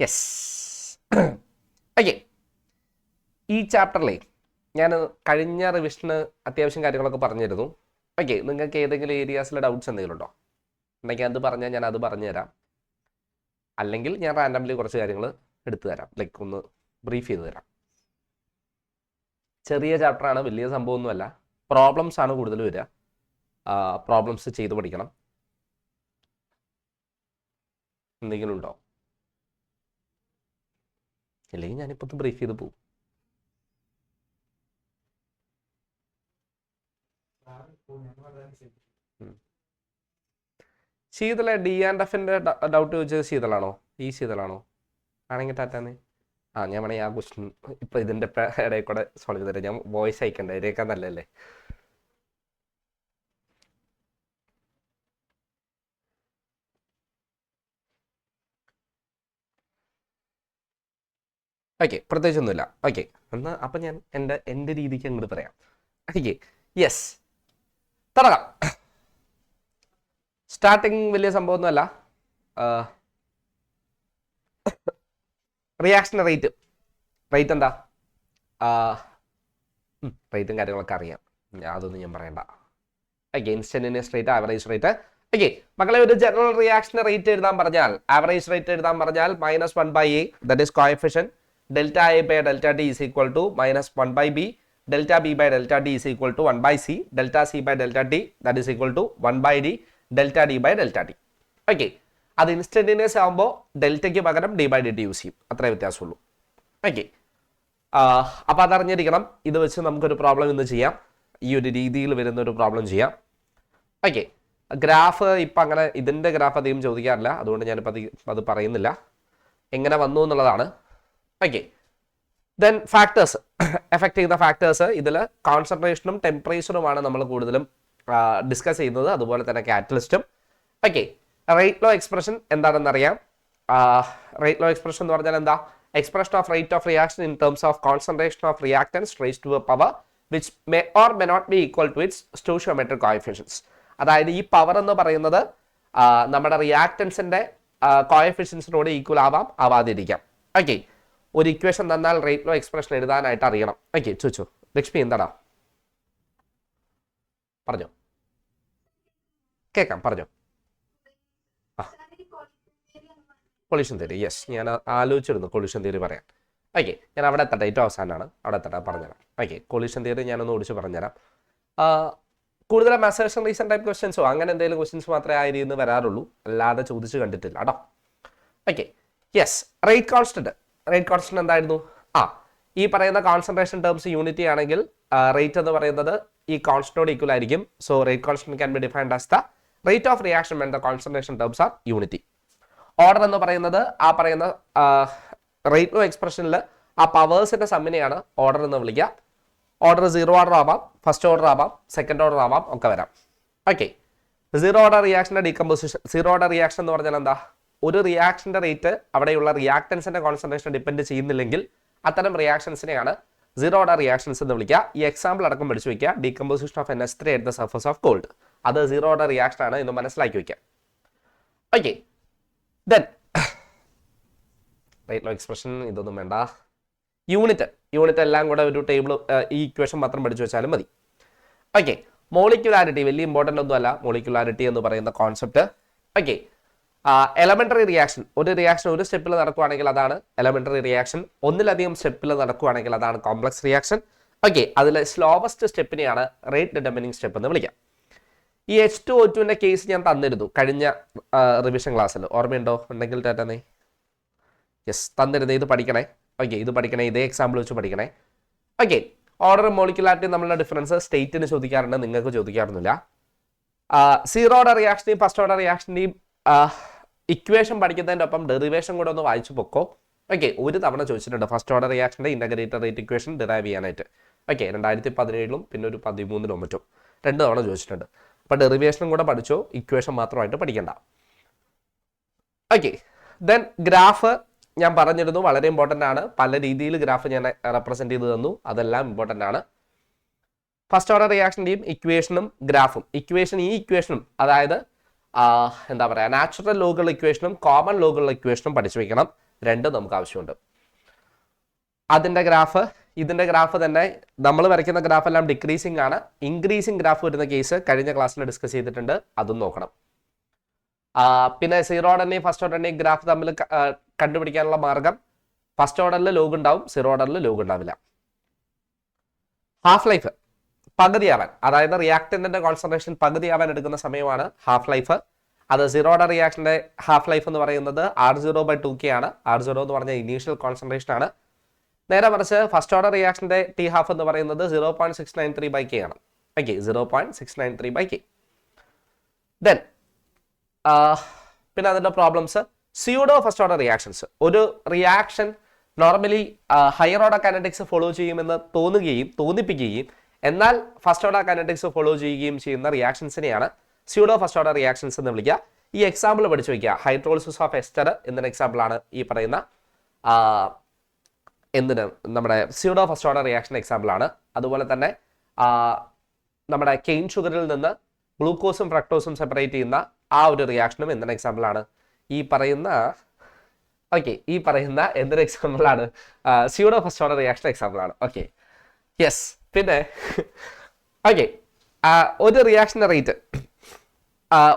Yes. Okay, ഈ ചാപ്റ്ററിലെ ഞാൻ കഴിഞ്ഞ റിവിഷന് അത്യാവശ്യം കാര്യങ്ങളൊക്കെ പറഞ്ഞിരുന്നു. ഓക്കെ, നിങ്ങൾക്ക് ഏതെങ്കിലും ഏരിയാസിലെ ഡൗട്ട്സ് എന്തെങ്കിലും ഉണ്ടോ ഉണ്ടെങ്കിൽ അത് പറഞ്ഞാൽ ഞാൻ അത് പറഞ്ഞുതരാം. അല്ലെങ്കിൽ ഞാൻ റാൻഡംലി കുറച്ച് കാര്യങ്ങൾ എടുത്തു തരാം, ലൈക്ക് ഒന്ന് ബ്രീഫ് ചെയ്ത് തരാം. ചെറിയ ചാപ്റ്ററാണ്, വലിയ സംഭവമൊന്നുമല്ല. പ്രോബ്ലംസ് ആണ് കൂടുതൽ വരിക. പ്രോബ്ലംസ് ചെയ്ത് പഠിക്കണം. എന്തെങ്കിലും ഉണ്ടോ? അല്ലെങ്കിൽ ഞാനിപ്പോൾ ഒന്ന് ബ്രീഫ് ചെയ്ത് പോകും. ശീതള ഡി ആൻഡ് എഫിൻ്റെ ഡൗട്ട് ചോദിച്ചത് ശീതളാണോ? ഈ ശീതളാണോ? ആണെങ്കിൽ ടാറ്റാന്ന്. ഞാൻ വേണമെങ്കിൽ ആ ക്വസ്റ്റ്യൻ ഇപ്പം ഇതിൻ്റെ ഇടയിൽ കൂടെ സോൾവ് ചെയ്ത് തരാം. ഞാൻ വോയിസ് അയക്കണ്ടേ, ഇതിനേക്കാൾ നല്ലതല്ലേ? ഓക്കെ, പ്രത്യേകിച്ചൊന്നുമില്ല. ഓക്കെ, എന്നാൽ അപ്പം ഞാൻ എൻ്റെ രീതിക്ക് അങ്ങോട്ട് പറയാം. ഓക്കെ, യെസ്, തുടങ്ങാം. സ്റ്റാർട്ടിങ് വലിയ സംഭവമൊന്നുമല്ല. റിയാക്ഷൻ റേറ്റ് എന്താ? റേറ്റും കാര്യങ്ങളൊക്കെ അറിയാം, അതൊന്നും ഞാൻ പറയണ്ട. Okay, instantaneous rate, average rate. Okay മക്കളെ, ഒരു ജനറൽ റിയാക്ഷൻ റേറ്റ് എഴുതാൻ പറഞ്ഞാൽ, ആവറേജ് റേറ്റ് എഴുതാൻ പറഞ്ഞാൽ -1/a, that is coefficient. Delta a by delta t is equal to -1/b. Delta b by delta t is equal to 1/c. Delta c by delta t, that is equal to 1/d. Delta d by delta t. Okay, അത് instantaneous ആകുമ്പോൾ ഡെൽറ്റയ്ക്ക് പകരം d/dt use ചെയ്യും, അത്രേ വ്യത്യാസമുള്ളൂ. Okay, അപ്പോൾ അതറിഞ്ഞിരിക്കണം. ഇത് വെച്ച് നമുക്കൊരു problem ഇന്ന് ചെയ്യാം. ഈ ഒരു രീതിയിൽ വരുന്ന ഒരു പ്രോബ്ലം ചെയ്യാം. ഓക്കെ, ഗ്രാഫ് ഇപ്പം അങ്ങനെ ഇതിൻ്റെ ഗ്രാഫ് അധികം ചോദിക്കാറില്ല, അതുകൊണ്ട് ഞാനിപ്പോൾ അത് പറയുന്നില്ല. എങ്ങനെ വന്നു എന്നുള്ളതാണ്. ഓക്കെ, ദെൻ ഫാക്ടേഴ്സ്, എഫക്റ്റ് ചെയ്യുന്ന ഫാക്ടേഴ്സ്. ഇതിൽ കോൺസെൻട്രേഷനും ടെമ്പറേച്ചറുമാണ് നമ്മൾ കൂടുതലും ഡിസ്കസ് ചെയ്യുന്നത്, അതുപോലെ തന്നെ കാറ്റലിസ്റ്റും. ഓക്കെ, റേറ്റ് ലോ എക്സ്പ്രഷൻ എന്താണെന്നറിയാം. റേറ്റ് ലോ എക്സ്പ്രഷൻ എന്ന് പറഞ്ഞാൽ എന്താ? Expression of rate of reaction in terms of concentration of reactants raised to a power which may or may not be equal to its stoichiometric coefficients. അതായത് ഈ power എന്ന് പറയുന്നത് നമ്മുടെ റിയാക്ടൻസിന്റെ കോഎഫിഷ്യൻസിനോട് equal ആവാം, ആവാതിരിക്കാം. Okay, ഒരു ഇക്വേഷൻ തന്നാൽ റേറ്റ് ലോ എക്സ്പ്രഷൻ എഴുതാനായിട്ട് അറിയണം. ഓക്കെ, ചോദിച്ചു ലക്ഷ്മി, എന്താടാ? പറഞ്ഞോ, കേൾക്കാം, പറഞ്ഞോ. കൊളിഷൻ തിയറി, യെസ്, ഞാൻ ആലോചിച്ചിരുന്നു കൊളിഷൻ തിയറി പറയാൻ. ഓക്കെ, ഞാൻ അവിടെ എത്തട്ടെ, ഏറ്റവും അവസാനമാണ്, അവിടെ എത്തട്ടെ, പറഞ്ഞുതരാം. ഓക്കെ, കൊളിഷൻ തിയറി ഞാനൊന്ന് ഓടിച്ച് പറഞ്ഞുതരാം. കൂടുതലും അസേർഷൻ റീസൺ ടൈപ്പ് ക്വസ്റ്റ്യൻസോ അങ്ങനെ എന്തെങ്കിലും ക്വസ്റ്റ്യൻസ് മാത്രമേ ആ രീതിയിൽ നിന്ന് വരാറുള്ളൂ, അല്ലാതെ ചോദിച്ച് കണ്ടിട്ടില്ല കേട്ടോ. Okay, yes, rate constant. Rate constant എന്തായിരുന്നു? ഈ പറയുന്ന കോൺസെൻട്രേഷൻ ടേംസ് യൂണിറ്റി ആണെങ്കിൽ റേറ്റ് എന്ന് പറയുന്നത് ഈ കോൺസ്റ്റന്റോട് ഈക്വൽ ആയിരിക്കും. So rate constant can be defined as the rate of reaction when the concentration terms R unity. Order എന്ന് പറയുന്നത് ആ പറയുന്ന റേറ്റ് ലോ എക്സ്പ്രഷനിൽ ആ പവേഴ്സിന്റെ സമ്മിനെയാണ് ഓർഡർ എന്ന് വിളിക്കുക. ഓർഡർ 0 ഓർഡർ ആവാം, ഫസ്റ്റ് ഓർഡർ ആവാം, സെക്കൻഡ് ഓർഡർ ആവാം, ഒക്കെ വരാം. ഓക്കെ, 0 ഓർഡർ റിയാക്ഷന്റെ ഡീകമ്പോസിഷൻ. 0 ഓർഡർ റിയാക്ഷൻ എന്ന് പറഞ്ഞാൽ എന്താ? ഒരു റിയാക്ഷന്റെ റേറ്റ് അവിടെയുള്ള റിയാക്ടൻസിന്റെ കോൺസെൻട്രേഷൻ ഡിപ്പെൻഡ് ചെയ്യുന്നില്ലെങ്കിൽ അത്തരം റിയാക്ഷൻസിനെയാണ് 0 ഓർഡർ റിയാക്ഷൻസ് എന്ന് വിളിക്കുക. ഈ എക്സാമ്പിൾ അടക്കം പഠിച്ചു വയ്ക്കുക. Decomposition of NH3 at the surface of gold, അത് 0 ഓർഡർ റിയാക്ഷൻ ആണ് എന്ന് മനസ്സിലാക്കി വയ്ക്കുക. Okay, then rate law expression ഇതൊന്നും വേണ്ട. യൂണിറ്റ് എല്ലാം കൂടെ ഒരു ടേബിൾ, ഈ ഇക്വേഷൻ മാത്രം പഠിച്ചു വെച്ചാലും മതി. ഓക്കെ, മോളിക്യുലാരിറ്റി വലിയ ഇമ്പോർട്ടൻ്റ് ഒന്നുമല്ല മോളിക്യുലാരിറ്റി എന്ന് പറയുന്ന കോൺസെപ്റ്റ്. ഓക്കെ, എലമെന്ററി റിയാക്ഷൻ, ഒരു റിയാക്ഷൻ ഒരു സ്റ്റെപ്പിൽ നടക്കുകയാണെങ്കിൽ അതാണ് എലമെന്ററി റിയാക്ഷൻ. ഒന്നിലധികം സ്റ്റെപ്പിൽ നടക്കുകയാണെങ്കിൽ അതാണ് കോംപ്ലക്സ് റിയാക്ഷൻ. ഓക്കെ, അതിൽ സ്ലോവസ്റ്റ് സ്റ്റെപ്പിനെയാണ് റേറ്റ് ഡിറ്റർമിനിങ് സ്റ്റെപ്പ് എന്ന് വിളിക്കാം. ഈ H2O2ന്റെ കേസ് ഞാൻ തന്നിരുന്നു കഴിഞ്ഞ റിവിഷൻ ക്ലാസ്സിൽ, ഓർമ്മയുണ്ടോ? ഉണ്ടെങ്കിൽ ടാറ്റേ. യെസ്, തന്നിരുന്നു. ഇത് പഠിക്കണേ. ഓക്കെ, ഇത് പഠിക്കണേ, ഇതേ എക്സാമ്പിൾ വെച്ച് പഠിക്കണേ. ഓക്കെ, ഓർഡർ മോളിക്യുലാരിറ്റി തമ്മിലുള്ള ഡിഫറൻസ് സ്റ്റേറ്റിന് ചോദിക്കാറുണ്ട്, നിങ്ങൾക്ക് ചോദിക്കാറൊന്നുമില്ല. 0 ഓർഡർ റിയാക്ഷനെയും ഫസ്റ്റ് ഓർഡർ റിയാക്ഷൻ്റെയും ഇക്വേഷൻ പഠിക്കുന്നതിൻ്റെ ഒപ്പം ഡെറിവേഷൻ കൂടെ ഒന്ന് വായിച്ചു പൊക്കോ. ഓക്കെ, ഒരു തവണ ചോദിച്ചിട്ടുണ്ട് ഫസ്റ്റ് ഓർഡർ റിയാക്ഷൻ്റെ ഇൻ്റഗ്രേറ്റഡ് റേറ്റ് ഇക്വേഷൻ ഡിറൈവ് ചെയ്യാനായിട്ട്. ഓക്കെ, 2017 പിന്നെ ഒരു 2013 മറ്റും 2 തവണ ചോദിച്ചിട്ടുണ്ട്. അപ്പോൾ ഡെറിവേഷനും കൂടെ പഠിച്ചോ, ഇക്വേഷൻ മാത്രമായിട്ട് പഠിക്കണ്ട. ഓക്കെ, ദെൻ ഗ്രാഫ് ഞാൻ പറഞ്ഞിരുന്നു, വളരെ ഇമ്പോർട്ടൻ്റ് ആണ്. പല രീതിയിൽ ഗ്രാഫ് ഞാൻ റെപ്രസെൻറ്റ് ചെയ്ത് തന്നു, അതെല്ലാം ഇമ്പോർട്ടൻ്റ് ആണ്. ഫസ്റ്റ് ഓർഡർ റിയാക്ഷൻ്റെയും ഇക്വേഷനും ഗ്രാഫും, ഈ ഇക്വേഷനും അതായത് എന്താ പറയുക, നാച്ചുറൽ ലോഗുള്ള ഇക്വേഷനും കോമൺ ലോഗുള്ള ഇക്വേഷനും പഠിച്ചു വയ്ക്കണം. രണ്ടും നമുക്ക് ആവശ്യമുണ്ട്. അതിൻ്റെ ഗ്രാഫ് ഇതിൻ്റെ ഗ്രാഫ് തന്നെ നമ്മൾ വരയ്ക്കുന്ന ഗ്രാഫ് എല്ലാം ഡിക്രീസിങ് ആണ്. ഇൻക്രീസിങ് ഗ്രാഫ് വരുന്ന കേസ് കഴിഞ്ഞ ക്ലാസ്സിൽ ഡിസ്കസ് ചെയ്തിട്ടുണ്ട്, അതും നോക്കണം. പിന്നെ സീറോ ഓർഡറിനെയും ഫസ്റ്റ് ഓർഡറിനെയും ഗ്രാഫ് തമ്മിൽ കണ്ടുപിടിക്കാനുള്ള മാർഗം ഫസ്റ്റ് ഓർഡറിൽ ലോഗ് ഉണ്ടാവും, സീറോ ഓർഡറിൽ ലോഗ് ഉണ്ടാവില്ല. ഹാഫ് ലൈഫ് പകുതിയാവാൻ, അതായത് റിയാക്ടന്റിന്റെ കോൺസെൻട്രേഷൻ പകുതിയാവാൻ എടുക്കുന്ന സമയമാണ് ഹാഫ് ലൈഫ്. അത് സീറോ ഓർഡർ റിയാക്ഷന്റെ ഹാഫ് ലൈഫ് എന്ന് പറയുന്നത് R0/2K ആണ്. R0 എന്ന് പറഞ്ഞ ഇനീഷ്യൽ കോൺസെൻട്രേഷൻ ആണ്. നേരെ മറിച്ച് ഫസ്റ്റ് ഓർഡർ റിയാക്ഷന്റെ ടി ഹാഫ് എന്ന് പറയുന്നത് 0.693/K ആണ്. Okay, 0.693/K. ദെൻ പിന്നെ അതിന്റെ problems pseudo first order reactions. ഒരു reaction normally higher order kinetics follow ചെയ്യുമെന്ന് തോന്നിപ്പിക്കുകയും എന്നാൽ ഫസ്റ്റ് ഓർഡർ കൈനറ്റിക്സ് ഫോളോ ചെയ്യുകയും ചെയ്യുന്ന റിയാക്ഷൻസിനെയാണ് സ്യൂഡോ ഫസ്റ്റ് ഓർഡർ റിയാക്ഷൻസ് എന്ന് വിളിക്കുക. ഈ എക്സാമ്പിൾ പഠിച്ചു വയ്ക്കുക. ഹൈഡ്രോളിസിസ് ഓഫ് എസ്റ്റർ എന്നൊരു എക്സാമ്പിൾ ആണ് ഈ പറയുന്ന നമ്മുടെ pseudo first order reaction example ആണ്. അതുപോലെ തന്നെ നമ്മുടെ കെയിൻ ഷുഗറിൽ നിന്ന് ഗ്ലൂക്കോസും ഫ്രക്ടോസും സെപ്പറേറ്റ് ചെയ്യുന്ന ആ ഒരു റിയാക്ഷനും എന്തൊരു എക്സാമ്പിൾ ആണ് ഈ പറയുന്ന എന്തൊരു എക്സാമ്പിൾ ആണ് pseudo first order reaction example ആണ്. Okay, yes. പിന്നെ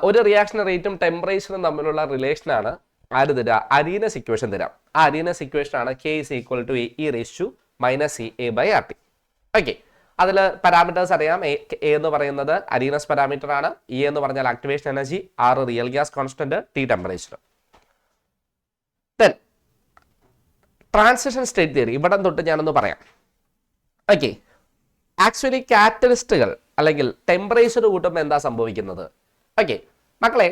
ഒരു റിയാക്ഷൻ റേറ്റും ടെമ്പറേച്ചറും തമ്മിലുള്ള റിലേഷനാണ് ആര് തരാം? അരീനസ് ഇക്വേഷൻ തരാം. ആ അരീനസ് ഇക്വേഷൻ ആണ് K = E⁻⁻⁴T. ഓക്കെ, അതിൽ പാരാമീറ്റേഴ്സ് അറിയാം. എ എന്ന് പറയുന്നത് അരീനസ് പാരാമീറ്റർ ആണ്, ഇ എന്ന് പറഞ്ഞാൽ activation energy, R real gas constant, T temperature. Then transition state theory ഇവിടെ തൊട്ട് ഞാനൊന്ന് പറയാം. ഓക്കെ, ആക്ച്വലി കാറ്റലിസ്റ്റുകൾ അല്ലെങ്കിൽ ടെമ്പറേച്ചർ കൂട്ടുമ്പോൾ എന്താ സംഭവിക്കുന്നത്? ഓക്കെ മക്കളെ,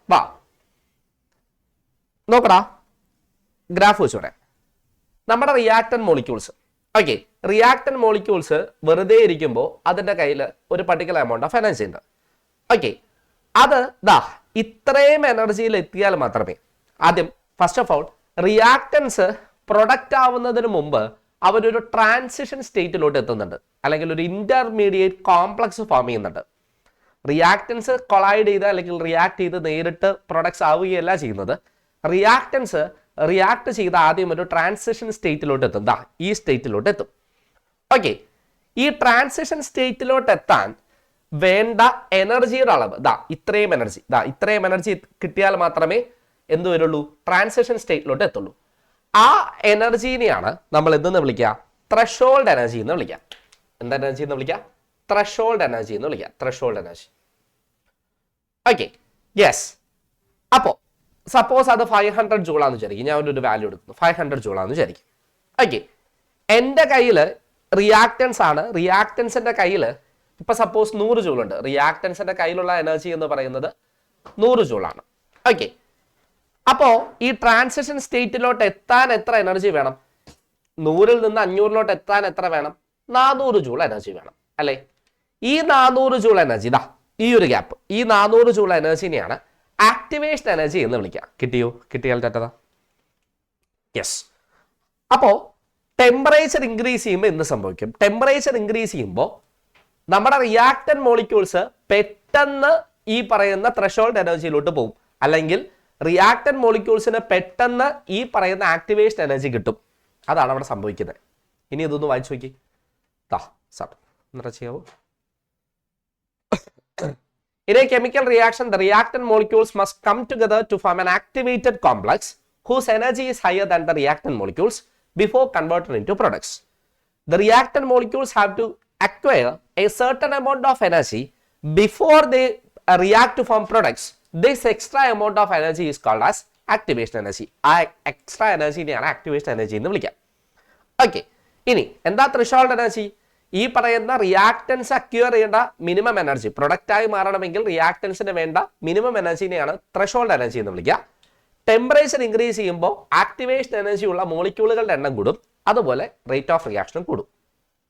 വാ നോക്കടാ, ഗ്രാഫ് വെച്ച് പറയാം. നമ്മുടെ റിയാക്ടൻ മോളിക്യൂൾസ് വെറുതെ ഇരിക്കുമ്പോൾ അതിൻ്റെ കയ്യിൽ ഒരു പർട്ടിക്കുലർ എമൗണ്ട് ഓഫ് എനർജി ഉണ്ട്. ഓക്കെ, അത് ഇത്രയും എനർജിയിൽ എത്തിയാൽ മാത്രമേ ആദ്യം first of all reactants product ആവുന്നതിന് മുമ്പ് അവരൊരു ട്രാൻസിഷൻ സ്റ്റേറ്റിലോട്ട് എത്തുന്നുണ്ട്, അല്ലെങ്കിൽ ഒരു ഇന്റർമീഡിയറ്റ് കോംപ്ലക്സ് ഫോം ചെയ്യുന്നുണ്ട്. റിയാക്ടൻസ് കൊളൈഡ് ചെയ്ത് അല്ലെങ്കിൽ റിയാക്ട് ചെയ്ത് നേരിട്ട് പ്രൊഡക്ട്സ് ആവുകയല്ല ചെയ്യുന്നത്. റിയാക്ടൻസ് റിയാക്ട് ചെയ്ത് ആദ്യം ഒരു ട്രാൻസിഷൻ സ്റ്റേറ്റിലോട്ട് എത്തും, ഈ സ്റ്റേറ്റിലോട്ട് എത്തും. ഓക്കെ, ഈ ട്രാൻസിഷൻ സ്റ്റേറ്റിലോട്ട് എത്താൻ വേണ്ട എനർജിയുടെ അളവ് ഇത്രയും എനർജി കിട്ടിയാൽ മാത്രമേ എന്ത് വരുള്ളൂ? ട്രാൻസിഷൻ സ്റ്റേറ്റിലോട്ട് എത്തുള്ളൂ. ആ എനർജീനെയാണ് നമ്മൾ എന്തെന്ന് വിളിക്കുക? ത്രഷോൾഡ് എനർജി എന്ന് വിളിക്കുക. എന്താ എനർജി എന്ന് വിളിക്കുക? ത്രഷോൾഡ് എനർജി എന്ന് വിളിക്കുക. Threshold energy. Okay, yes. അപ്പോൾ സപ്പോസ് അത് 500 ജൂളാന്ന് വിചാരിക്കും. ഞാൻ ഒരു വാല്യൂ എടുക്കുന്നു, 500 ജൂളാന്ന് വിചാരിക്കും. ഓക്കെ, എൻ്റെ കയ്യിൽ റിയാക്ടൻസ് ആണ്. റിയാക്ടൻസിന്റെ കയ്യിൽ ഇപ്പൊ സപ്പോസ് 100 ജൂൾ ഉണ്ട്. റിയാക്ടൻസിന്റെ കയ്യിലുള്ള എനർജി എന്ന് പറയുന്നത് 100 ജൂളാണ്. ഓക്കെ, അപ്പോ ഈ ട്രാൻസിഷൻ സ്റ്റേറ്റിലോട്ട് എത്താൻ എത്ര എനർജി വേണം? 100-ൽ നിന്ന് 500-ലോട്ട് എത്താൻ എത്ര വേണം? 400 ജൂൾ എനർജി വേണം, അല്ലെ? ഈ 400 ജൂൾ എനർജി ഈ ഒരു ഗ്യാപ്പ്, ഈ 400 ജൂൾ എനർജിനെയാണ് ആക്ടിവേഷൻ എനർജി എന്ന് വിളിക്കുക. കിട്ടിയാൽ തെറ്റതാ? യെസ്. അപ്പോ ടെമ്പറേച്ചർ ഇൻക്രീസ് ചെയ്യുമ്പോൾ എന്ത് സംഭവിക്കും? ടെമ്പറേച്ചർ ഇൻക്രീസ് ചെയ്യുമ്പോൾ നമ്മുടെ റിയാക്ടൻ മോളിക്യൂൾസ് പെട്ടെന്ന് ഈ പറയുന്ന ത്രഷോൾഡ് എനർജിയിലോട്ട് പോകും, അല്ലെങ്കിൽ റിയാക്ടൻ മോളിക്യൂൾസിന് പെട്ടെന്ന് ഈ പറയുന്ന ആക്ടിവേഷൻ എനർജി കിട്ടും. അതാണ് അവിടെ സംഭവിക്കുന്നത്. ഇനി ഇതൊന്ന് വായിച്ചു നോക്കി. ചെയ്യാവോ? In a chemical reaction, the reactant molecules must come together to form an activated complex whose energy is higher than the reactant molecules before converted into products. The reactant molecules have to acquire a certain amount of energy before they react to form products. This extra amount of energy is called as activation energy. ആ extra എനർജിനെയാണ് activation energy എന്ന് വിളിക്കുക. Okay, ഇനി എന്താ threshold energy? ഈ പറയുന്ന reactance acquire ചെയ്യേണ്ട minimum energy, പ്രൊഡക്റ്റായി മാറണമെങ്കിൽ റിയാക്ടൻസിന് വേണ്ട മിനിമം എനർജിനെയാണ് ത്രെഷോൾഡ് എനർജി എന്ന് വിളിക്കുക. ടെമ്പറേച്ചർ ഇൻക്രീസ് ചെയ്യുമ്പോൾ ആക്ടിവേഷൻ എനർജി ഉള്ള മോളിക്യൂളുകളുടെ എണ്ണം കൂടും, അതുപോലെ റേറ്റ് ഓഫ് റിയാക്ഷനും കൂടും.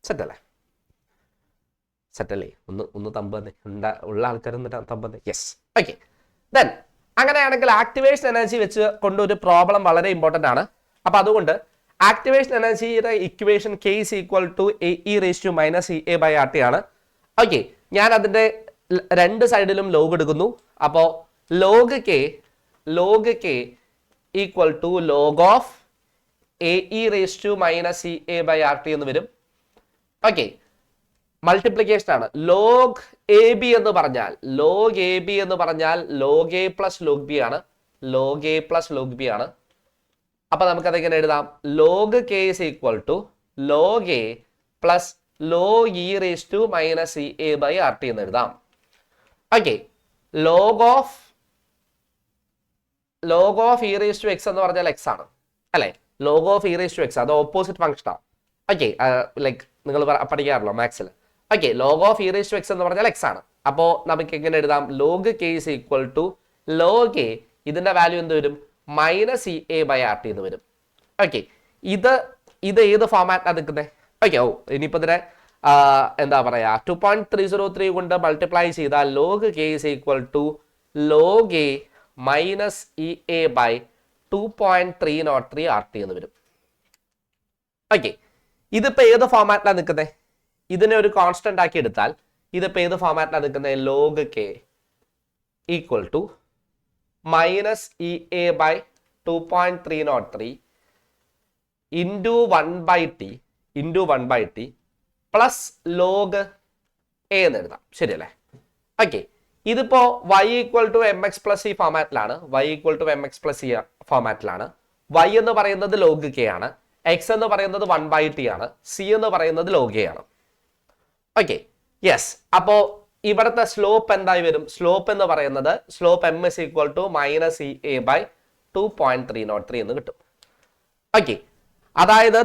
സെറ്റല്ലേ? ഒന്ന് തമ്പന്നെ ഉള്ള ആൾക്കാരൊന്നും തമ്പന്നെ. യെസ്. ഓക്കെ, ദെൻ അങ്ങനെയാണെങ്കിൽ ആക്ടിവേഷൻ എനർജി വെച്ച് കൊണ്ടൊരു പ്രോബ്ലം വളരെ ഇമ്പോർട്ടൻ്റ് ആണ്. അപ്പൊ അതുകൊണ്ട് ആക്ടിവേഷൻ എനർജിയുടെ ഇക്വേഷൻ K = E⁻⁻⁴T ആണ്. ഓക്കെ, ഞാൻ അതിന്റെ രണ്ട് സൈഡിലും ലോഗ് എടുക്കുന്നു. അപ്പോൾ log K = log of A E raise to minus E A by R T എന്ന് വരും. ഓക്കെ, മൾട്ടിപ്ലിക്കേഷൻ ആണ്. ലോഗ് എ ബി എന്ന് പറഞ്ഞാൽ log A plus log B ആണ്. അപ്പൊ നമുക്ക് അതെങ്ങനെ എഴുതാം? Log K is equal to log A plus log E raise to minus E A by R T എന്ന് എഴുതാം. Okay, log of E raise to X എന്ന് പറഞ്ഞാൽ എക്സ് ആണ് അല്ലെ? Log of E raise to X അത് opposite function ആണ്. Okay, like നിങ്ങൾ പഠിക്കാറല്ലോ മാത്സിൽ. Okay, log of E raise to X എന്ന് പറഞ്ഞാൽ എക്സ് ആണ്. അപ്പോ നമുക്ക് എങ്ങനെ എഴുതാം? Log K is equal to log A, ഇതിന്റെ വാല്യൂ എന്ത് വരും? Minus E A by R T എന്ന് വരും. ഓക്കെ, ഇത് ഏത് ഫോമാറ്റിലാണ് നിൽക്കുന്നത്? ഓക്കെ, ഇനിയിപ്പോ ഇതിനെ എന്താ പറയാ 2.303 കൊണ്ട് മൾട്ടിപ്ലൈ ചെയ്താൽ log K is equal to log A minus E A by 2.303 R T എന്ന് വരും. ഓക്കെ, ഇതിപ്പോ ഏത് ഫോമാറ്റിലാണ് നിൽക്കുന്നത്? ഇതിനെ ഒരു കോൺസ്റ്റന്റ് ആക്കി എടുത്താൽ ഇതിപ്പോ ഏത് ഫോമാറ്റിലാണ് നിൽക്കുന്നത്? Log K equal to minus E A by 2.303 into 1/t plus log A എന്ന് എഴുതാം. ശരിയല്ലേ? ഓക്കെ, ഇതിപ്പോ y equal to M x plus ഈ ഫോമാറ്റിലാണ്. y എന്ന് പറയുന്നത് ലോഗ് കെ ആണ്, x എന്ന് പറയുന്നത് 1/t ആണ്, c എന്ന് പറയുന്നത് ലോഗ് എ ആണ്. Okay, yes. അപ്പോ ഇവിടുത്തെ സ്ലോപ്പ് എന്തായി വരും? സ്ലോപ്പ് എന്ന് പറയുന്നത് slope M is equal to minus E A by 2.303 എന്ന് കിട്ടും. ഓക്കെ, അതായത്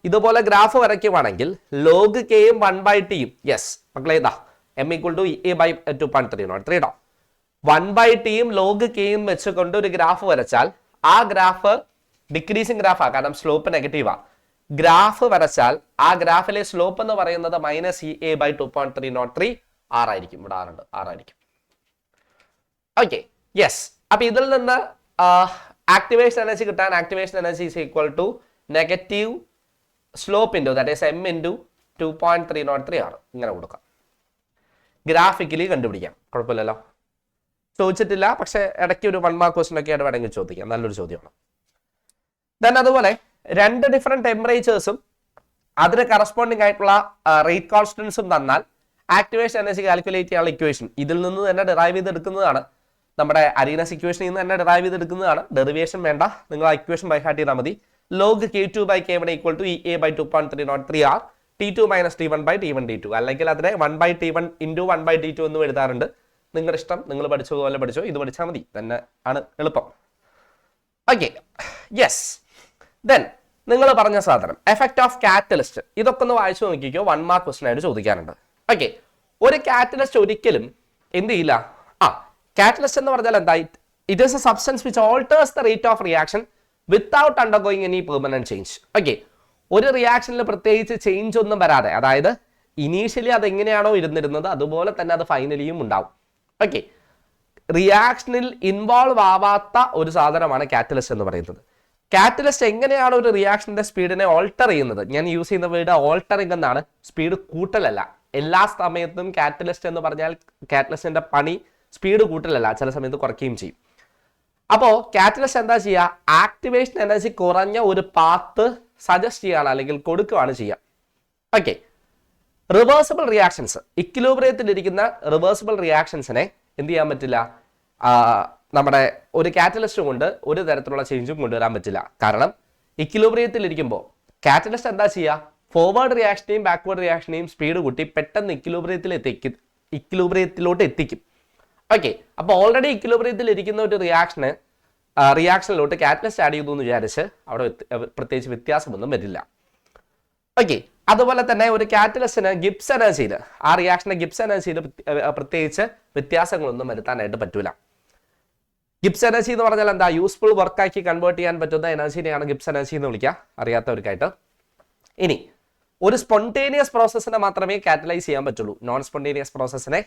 ഇതുപോലെ ഗ്രാഫ് വരയ്ക്കുവാണെങ്കിൽ ലോഗ് കെയും 1/tയും, യെസ് മക്കളെ, M equal to E A by 2.303 ഇടാം. 1/tയും ലോഗ് കെയും വെച്ചുകൊണ്ട് ഒരു ഗ്രാഫ് വരച്ചാൽ ആ ഗ്രാഫ് ഡിക്രീസിങ് ഗ്രാഫാ, കാരണം സ്ലോപ്പ് നെഗറ്റീവാ. ഗ്രാഫ് വരച്ചാൽ ആ ഗ്രാഫിലെ സ്ലോപ്പ് എന്ന് പറയുന്നത് മൈനസ് ഇ എ ബൈ 2.303 ആറായിരിക്കും. ഇവിടെ ആറായിരിക്കും. Okay, yes. അപ്പൊ ഇതിൽ നിന്ന് ആക്ടിവേഷൻ എനർജി കിട്ടാൻ activation energy is equal to negative slope into that is M into 2.303 ആണ്. ഇങ്ങനെ കൊടുക്കാം. ഗ്രാഫിക്കലി കണ്ടുപിടിക്കാം, കുഴപ്പമില്ലല്ലോ. ചോദിച്ചിട്ടില്ല, പക്ഷെ ഇടയ്ക്ക് ഒരു 1 മാർക്ക് ക്വസ്റ്റൻ ഒക്കെ ആയിട്ട് വേണമെങ്കിൽ ചോദിക്കാം. നല്ലൊരു ചോദ്യമാണ്. ദെൻ അതുപോലെ രണ്ട് ഡിഫറെന്റ് ടെമ്പറേച്ചേഴ്സും അതിന് കറസ്പോണ്ടിങ് ആയിട്ടുള്ള റേറ്റ് കോൺസ്റ്റൻസും തന്നാൽ ആക്ടിവേഷൻ എനർജി കാൽക്കുലേറ്റ് ചെയ്യാനുള്ള ഇക്വേഷൻ ഇതിൽ നിന്ന് തന്നെ ഡിറൈവ് ചെയ്തെടുക്കുന്നതാണ്. നമ്മുടെ അരീനസ് ഇക്വേഷനിൽ നിന്ന് തന്നെ ഡിറൈവ് ചെയ്തെടുക്കുന്നതാണ്. ഡെറിവേഷൻ വേണ്ട, നിങ്ങൾ ആ ഇക്വേഷൻ ബൈ ഹാർട്ട് ചെയ്താൽ മതി. Log K2 by K1 equal to EA by 2.303 R T2 minus T1 by T1 D2. അല്ലെങ്കിൽ അതിനെ 1/T1 into 1/T2 എന്നും എഴുതാറുണ്ട്. നിങ്ങളുടെ ഇഷ്ടം, നിങ്ങൾ പഠിച്ചതുപോലെ പഠിച്ചോ, ഇത് പഠിച്ചാൽ മതി, തന്നെ ആണ് എളുപ്പം. Okay, yes. ദെൻ നിങ്ങൾ പറഞ്ഞ സാധനം എഫക്ട് ഓഫ് കാറ്റലിസ്റ്റ്, ഇതൊക്കെ ഒന്ന് വായിച്ചു നോക്കിക്കോ. 1 മാർക്ക് ക്വസ്റ്റൻ ആയിട്ട് ചോദിക്കാറുണ്ട്. ഓക്കെ, ഒരു കാറ്റലിസ്റ്റ് ഒരിക്കലും എന്ത് ചെയ്യില്ല. കാറ്റലിസ്റ്റ് എന്ന് പറഞ്ഞാൽ എന്താ? It is A substance which alters the rate of reaction without undergoing any permanent change. Okay, ഒരു റിയാക്ഷനിൽ പ്രത്യേകിച്ച് ചേഞ്ച് ഒന്നും വരാതെ, അതായത് ഇനീഷ്യലി അത് എങ്ങനെയാണോ ഇരുന്നിരുന്നത് അതുപോലെ തന്നെ അത് ഫൈനലിയും ഉണ്ടാവും. ഓക്കെ, റിയാക്ഷനിൽ ഇൻവോൾവ് ആവാത്ത ഒരു സാധനമാണ് കാറ്റലിസ്റ്റ് എന്ന് പറയുന്നത്. കാറ്റലിസ്റ്റ് എങ്ങനെയാണ് ഒരു റിയാക്ഷന്റെ സ്പീഡിനെ ഓൾട്ടർ ചെയ്യുന്നത്? ഞാൻ യൂസ് ചെയ്യുന്ന വേർഡ് ഓൾട്ടറിംഗ് എന്നാണ്, സ്പീഡ് കൂട്ടലല്ല. എല്ലാ സമയത്തും കാറ്റലിസ്റ്റ് എന്ന് പറഞ്ഞാൽ കാറ്റലിസ്റ്റിന്റെ പണി സ്പീഡ് കൂട്ടലല്ല, ചില സമയത്ത് കുറയ്ക്കുകയും ചെയ്യും. അപ്പോ കാറ്റലിസ്റ്റ് എന്താ ചെയ്യുക? ആക്ടിവേഷൻ എനർജി കുറഞ്ഞ ഒരു പാത്ത് സജസ്റ്റ് ചെയ്യാണ് അല്ലെങ്കിൽ കൊടുക്കുകയാണ് ചെയ്യുക. ഓക്കെ, റിവേഴ്സിബിൾ റിയാക്ഷൻസ്, ഇക്വിലിബ്രിയത്തിലിരിക്കുന്ന റിവേഴ്സിബിൾ റിയാക്ഷൻസിനെ എന്ത് ചെയ്യാൻ പറ്റില്ല? നമ്മുടെ ഒരു കാറ്റലിസ്റ്റ് കൊണ്ട് ഒരു തരത്തിലുള്ള ചേഞ്ചും കൊണ്ടുവരാൻ പറ്റില്ല. കാരണം ഇക്വിലിബ്രിയത്തിലിരിക്കുമ്പോൾ കാറ്റലിസ്റ്റ് എന്താ ചെയ്യുക? ഫോർവേഡ് റിയാക്ഷനെയും ബാക്ക്വേർഡ് റിയാക്ഷനെയും സ്പീഡ് കൂട്ടി പെട്ടെന്ന് ഇക്വിലിബ്രിയത്തിലോട്ട് എത്തിക്കും. ഓക്കെ, അപ്പോൾ ഓൾറെഡി ഇക്വിലിബ്രിയത്തിൽ ഇരിക്കുന്ന ഒരു റിയാക്ഷനിലോട്ട് കാറ്റലിസ്റ്റ് ആഡ് ചെയ്തു എന്ന് വിചാരിച്ച് അവിടെ പ്രത്യേകിച്ച് വ്യത്യാസമൊന്നും വരില്ല. ഓക്കെ, അതുപോലെ തന്നെ ഒരു കാറ്റലിസ്റ്റിന് ഗിബ്സ് എനർജിയിൽ, ആ റിയാക്ഷനെ ഗിബ്സ് എനർജിയിൽ പ്രത്യേകിച്ച് വ്യത്യാസങ്ങളൊന്നും വരുത്താനായിട്ട് പറ്റൂല. ഗിബ്സ് എനർജി എന്ന് പറഞ്ഞാൽ എന്താ? യൂസ്ഫുൾ വർക്കാക്കി കൺവേർട്ട് ചെയ്യാൻ പറ്റുന്ന എനർജിനെയാണ് ഗിബ്സ് എനർജി എന്ന് വിളിക്കുക, അറിയാത്തവർക്കായിട്ട്. ഇനി ഒരു സ്പോണ്ടേനിയസ് പ്രോസസ്സിനെ മാത്രമേ കാറ്റലൈസ് ചെയ്യാൻ പറ്റുള്ളൂ, നോൺ സ്പോണ്ടേനിയസ് പ്രോസസ്സിനെ